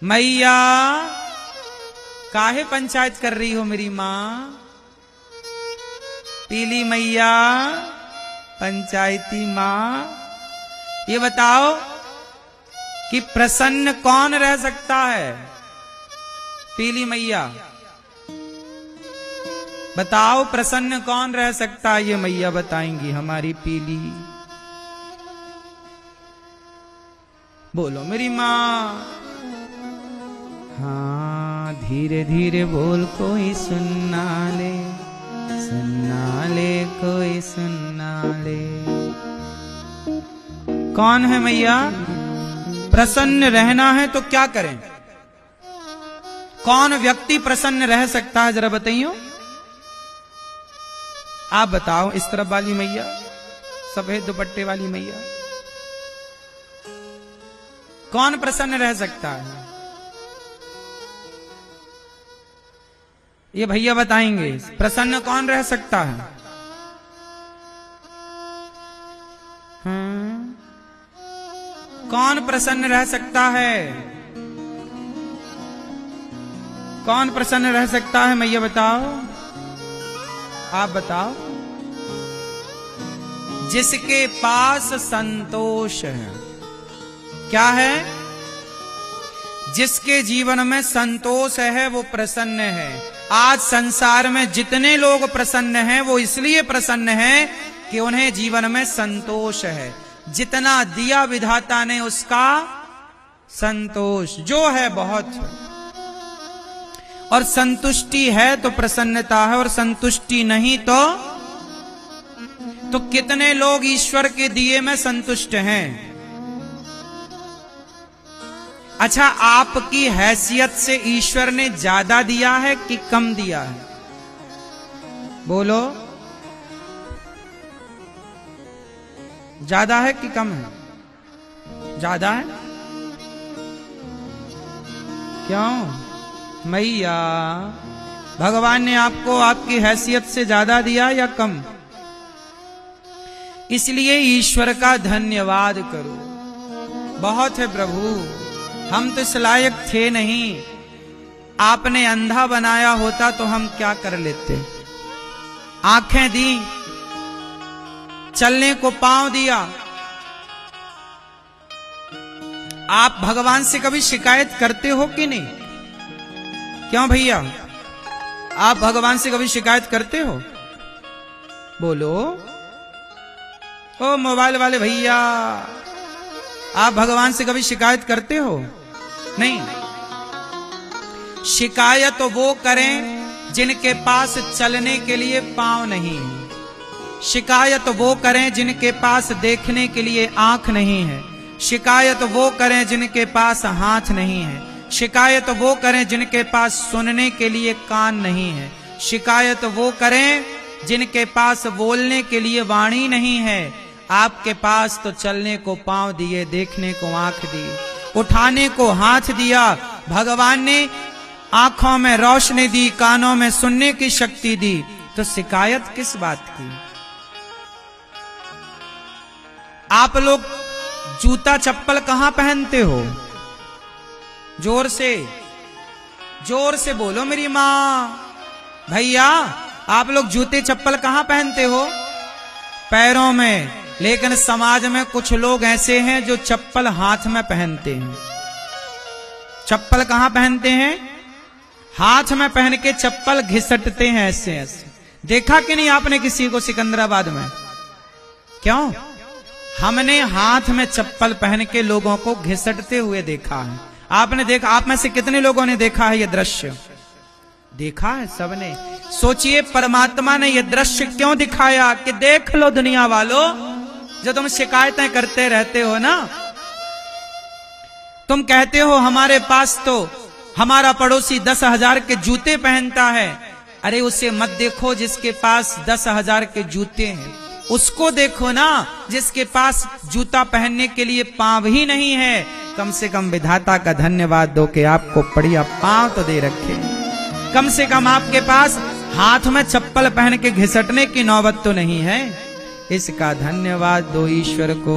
मैया काहे पंचायत कर रही हो मेरी माँ? पीली मैया पंचायती माँ, ये बताओ कि प्रसन्न कौन रह सकता है? पीली मैया बताओ, प्रसन्न कौन रह सकता है? ये मैया बताएंगी हमारी पीली। बोलो मेरी माँ। हाँ धीरे धीरे बोल, कोई सुनना ले, सुनना ले, कोई सुनना ले। कौन है मैया? प्रसन्न रहना है तो क्या करें? कौन व्यक्ति प्रसन्न रह सकता है, जरा बताइयो। आप बताओ, इस तरफ वाली मैया, सफेद दुपट्टे वाली मैया, कौन प्रसन्न रह सकता है? ये भैया बताएंगे प्रसन्न कौन रह सकता है। कौन प्रसन्न रह सकता है? कौन प्रसन्न रह सकता है मैया बताओ, आप बताओ। जिसके पास संतोष है। क्या है? जिसके जीवन में संतोष है वो प्रसन्न है। आज संसार में जितने लोग प्रसन्न हैं वो इसलिए प्रसन्न हैं कि उन्हें जीवन में संतोष है। जितना दिया विधाता ने उसका संतोष जो है बहुत है। और संतुष्टि है तो प्रसन्नता है, और संतुष्टि नहीं तो कितने लोग ईश्वर के दिए में संतुष्ट हैं। अच्छा, आपकी हैसियत से ईश्वर ने ज्यादा दिया है कि कम दिया है? बोलो, ज्यादा है कि कम है? ज्यादा है। क्यों मैया? भगवान ने आपको आपकी हैसियत से ज्यादा दिया या कम? इसलिए ईश्वर का धन्यवाद करो। बहुत है प्रभु, हम तो इस लायक थे नहीं। आपने अंधा बनाया होता तो हम क्या कर लेते? आंखें दी, चलने को पांव दिया। आप भगवान से कभी शिकायत करते हो कि नहीं? क्यों भैया, आप भगवान से कभी शिकायत करते हो? बोलो। ओ मोबाइल वाले भैया, आप भगवान से कभी शिकायत करते हो? नहीं। शिकायत वो करें जिनके पास चलने के लिए पांव नहीं है। शिकायत वो करें जिनके पास देखने के लिए आंख नहीं है। शिकायत वो करें जिनके पास हाथ नहीं है। शिकायत वो करें जिनके पास सुनने के लिए कान नहीं है। शिकायत वो करें जिनके पास बोलने के लिए वाणी नहीं है। आपके पास तो चलने को पांव दिए, देखने को आंख दी, उठाने को हाथ दिया। भगवान ने आंखों में रोशनी दी, कानों में सुनने की शक्ति दी, तो शिकायत किस बात की? आप लोग जूता चप्पल कहां पहनते हो? जोर से बोलो मेरी मां। भैया, आप लोग जूते चप्पल कहां पहनते हो? पैरों में। लेकिन समाज में कुछ लोग ऐसे हैं जो चप्पल हाथ में पहनते हैं। चप्पल कहां पहनते हैं? हाथ में पहन के चप्पल घिसटते हैं ऐसे ऐसे। देखा कि नहीं आपने किसी को सिकंदराबाद में? क्यों? हमने हाथ में चप्पल पहन के लोगों को घिसटते हुए देखा है। आपने देखा? आप में से कितने लोगों ने देखा है ये दृश्य? देखा है सबने। सोचिए, परमात्मा ने ये दृश्य क्यों दिखाया कि देख लो दुनिया वालों, जो तुम शिकायतें करते रहते हो ना, तुम कहते हो हमारे पास तो हमारा पड़ोसी 10,000 के जूते पहनता है। अरे उसे मत देखो जिसके पास 10,000 के जूते हैं, उसको देखो ना जिसके पास जूता पहनने के लिए पांव ही नहीं है। कम से कम विधाता का धन्यवाद दो कि आपको बढ़िया पांव तो दे रखे। कम से कम आपके पास हाथ में चप्पल पहन के घिसटने की नौबत तो नहीं है। इसका धन्यवाद दो ईश्वर को।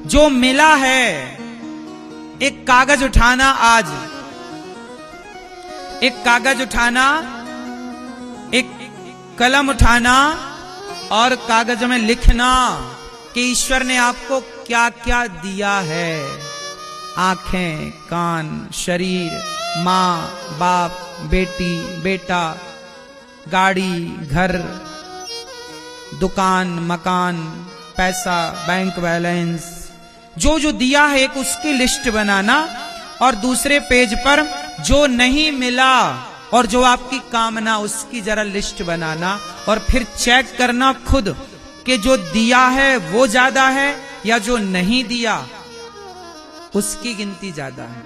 जो मिला है एक कागज उठाना, आज एक कागज उठाना, एक कलम उठाना और कागज में लिखना कि ईश्वर ने आपको क्या क्या दिया है। आंखें, कान, शरीर, माँ, बाप, बेटी, बेटा, गाड़ी, घर, दुकान, मकान, पैसा, बैंक बैलेंस, जो जो दिया है एक उसकी लिस्ट बनाना और दूसरे पेज पर जो नहीं मिला और जो आपकी कामना उसकी जरा लिस्ट बनाना और फिर चेक करना खुद कि जो दिया है वो ज्यादा है या जो नहीं दिया उसकी गिनती ज्यादा है।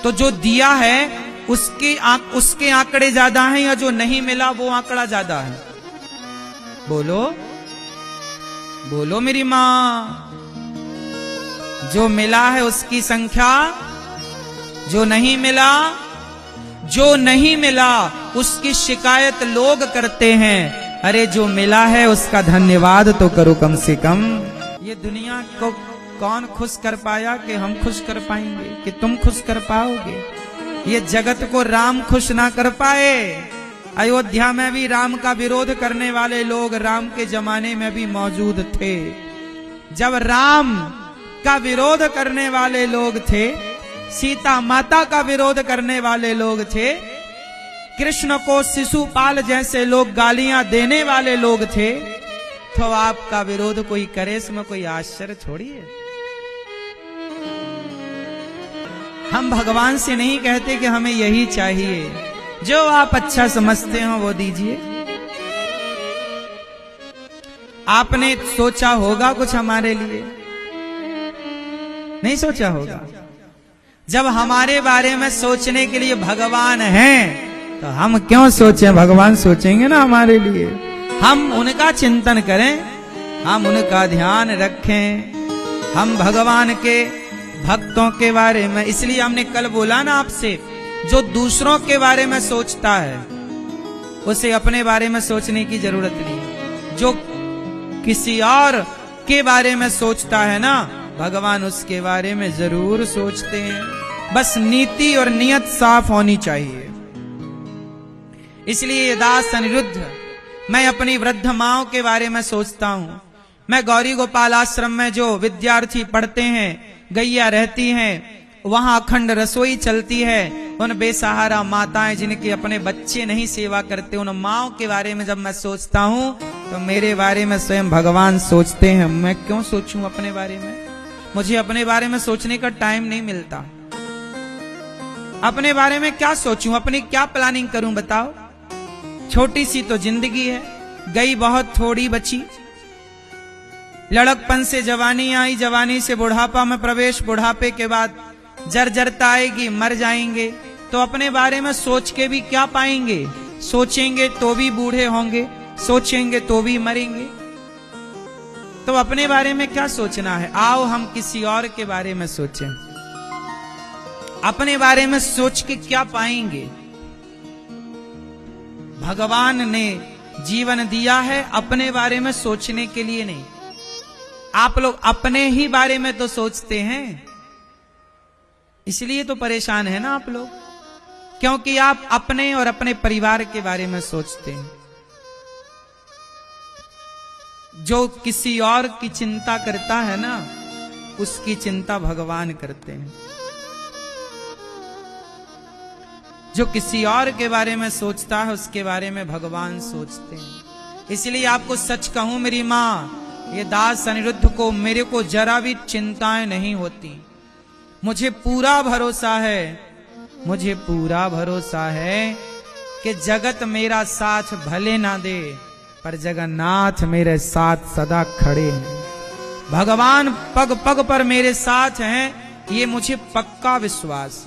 तो जो दिया है उसके आंकड़े ज्यादा हैं या जो नहीं मिला वो आंकड़ा ज्यादा है? बोलो बोलो मेरी मां। जो मिला है उसकी संख्या, जो नहीं मिला, जो नहीं मिला उसकी शिकायत लोग करते हैं। अरे जो मिला है उसका धन्यवाद तो करो कम से कम। ये दुनिया को कौन खुश कर पाया कि हम खुश कर पाएंगे, कि तुम खुश कर पाओगे? ये जगत को राम खुश ना कर पाए। अयोध्या में भी राम का विरोध करने वाले लोग राम के जमाने में भी मौजूद थे। जब राम का विरोध करने वाले लोग थे, सीता माता का विरोध करने वाले लोग थे, कृष्ण को शिशुपाल जैसे लोग गालियां देने वाले लोग थे, तो आपका विरोध कोई करे इसमें कोई आश्चर्य थोड़ी है। हम भगवान से नहीं कहते कि हमें यही चाहिए, जो आप अच्छा समझते हो वो दीजिए। आपने सोचा होगा कुछ हमारे लिए? नहीं सोचा होगा। जब हमारे बारे में सोचने के लिए भगवान हैं तो हम क्यों सोचें? भगवान सोचेंगे ना हमारे लिए। हम उनका चिंतन करें, हम उनका ध्यान रखें, हम भगवान के भक्तों के बारे में। इसलिए हमने कल बोला ना आपसे, जो दूसरों के बारे में सोचता है उसे अपने बारे में सोचने की जरूरत नहीं। जो किसी और के बारे में सोचता है ना, भगवान उसके बारे में जरूर सोचते हैं। बस नीति और नियत साफ होनी चाहिए। इसलिए दास अनिरुद्ध, मैं अपनी वृद्ध माओं के बारे में सोचता हूं। मैं गौरी गोपाल आश्रम में जो विद्यार्थी पढ़ते हैं, गैया रहती हैं, वहां अखंड रसोई चलती है। उन बेसहारा माताएं जिनके अपने बच्चे नहीं सेवा करते, उन माओं के बारे में जब मैं सोचता हूं तो मेरे बारे में स्वयं भगवान सोचते हैं। मैं क्यों सोचूं अपने बारे में? मुझे अपने बारे में सोचने का टाइम नहीं मिलता। अपने बारे में क्या सोचूं, अपनी क्या प्लानिंग करूं बताओ? छोटी सी तो जिंदगी है, गई बहुत थोड़ी बची। लड़कपन से जवानी आई, जवानी से बुढ़ापा में प्रवेश, बुढ़ापे के बाद जर्जरता आएगी, मर जाएंगे। तो अपने बारे में सोच के भी क्या पाएंगे? सोचेंगे तो भी बूढ़े होंगे, सोचेंगे तो भी मरेंगे। तो अपने बारे में क्या सोचना है? आओ हम किसी और के बारे में सोचें। अपने बारे में सोच के क्या पाएंगे? भगवान ने जीवन दिया है अपने बारे में सोचने के लिए नहीं। आप लोग अपने ही बारे में तो सोचते हैं, इसलिए तो परेशान है ना आप लोग, क्योंकि आप अपने और अपने परिवार के बारे में सोचते हैं। जो किसी और की चिंता करता है ना, उसकी चिंता भगवान करते हैं। जो किसी और के बारे में सोचता है उसके बारे में भगवान सोचते हैं। इसलिए आपको सच कहूं मेरी मां, ये दास अनिरुद्ध को, मेरे को जरा भी चिंताएं नहीं होती। मुझे पूरा भरोसा है, मुझे पूरा भरोसा है कि जगत मेरा साथ भले ना दे, पर जगन्नाथ मेरे साथ सदा खड़े हैं। भगवान पग पग पर मेरे साथ हैं, ये मुझे पक्का विश्वास।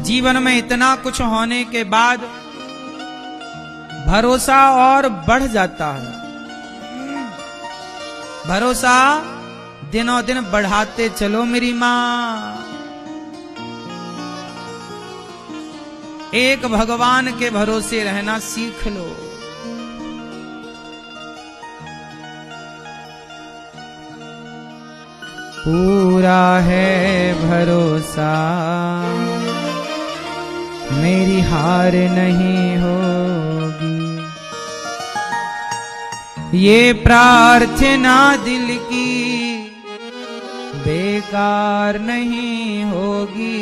जीवन में इतना कुछ होने के बाद भरोसा और बढ़ जाता है। भरोसा दिनों दिन बढ़ाते चलो मेरी मां। एक भगवान के भरोसे रहना सीख लो। पूरा है भरोसा, मेरी हार नहीं होगी। ये प्रार्थना दिल की बेकार नहीं होगी,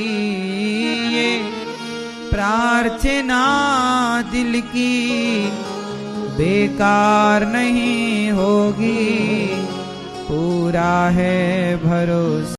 ये प्रार्थना दिल की बेकार नहीं होगी, पूरा है भरोसा।